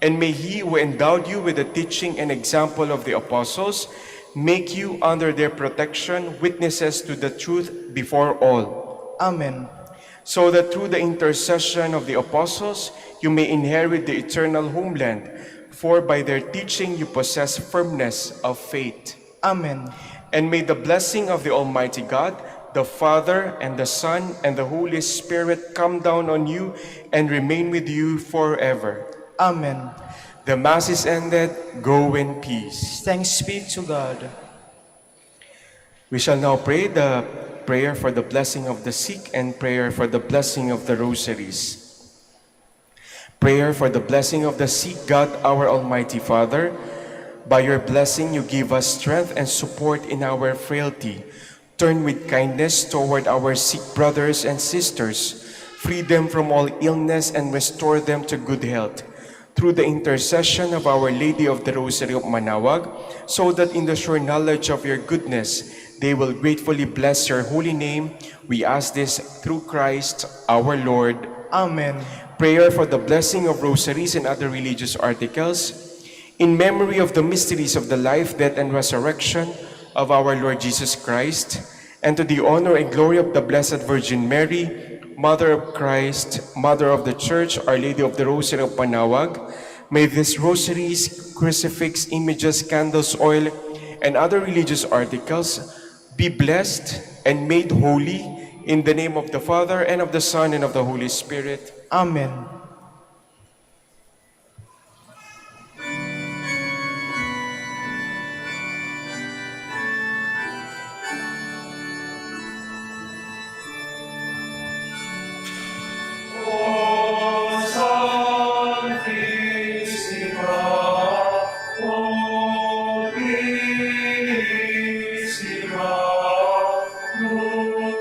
And may he who endowed you with the teaching and example of the apostles make you under their protection witnesses to the truth before all. Amen. So that through the intercession of the apostles you may inherit the eternal homeland, for by their teaching you possess firmness of faith. Amen. And may the blessing of the Almighty God, the Father, and the Son, and the Holy Spirit come down on you and remain with you forever. Amen. The Mass is ended. Go in peace. Thanks be to God. We shall now pray the prayer for the blessing of the sick and prayer for the blessing of the rosaries. Prayer for the blessing of the sick. God, our Almighty Father, by your blessing you give us strength and support in our frailty. Turn with kindness toward our sick brothers and sisters. Free them from all illness and restore them to good health. Through the intercession of Our Lady of the Rosary of Manaoag, so that in the sure knowledge of your goodness, they will gratefully bless your holy name. We ask this through Christ our Lord. Amen. Prayer for the blessing of rosaries and other religious articles. In memory of the mysteries of the life, death, and resurrection of our Lord Jesus Christ, and to the honor and glory of the Blessed Virgin Mary, Mother of Christ, Mother of the Church, Our Lady of the Rosary of Manaoag, may these rosaries, crucifix, images, candles, oil, and other religious articles be blessed and made holy in the name of the Father, and of the Son, and of the Holy Spirit. Amen. Lord,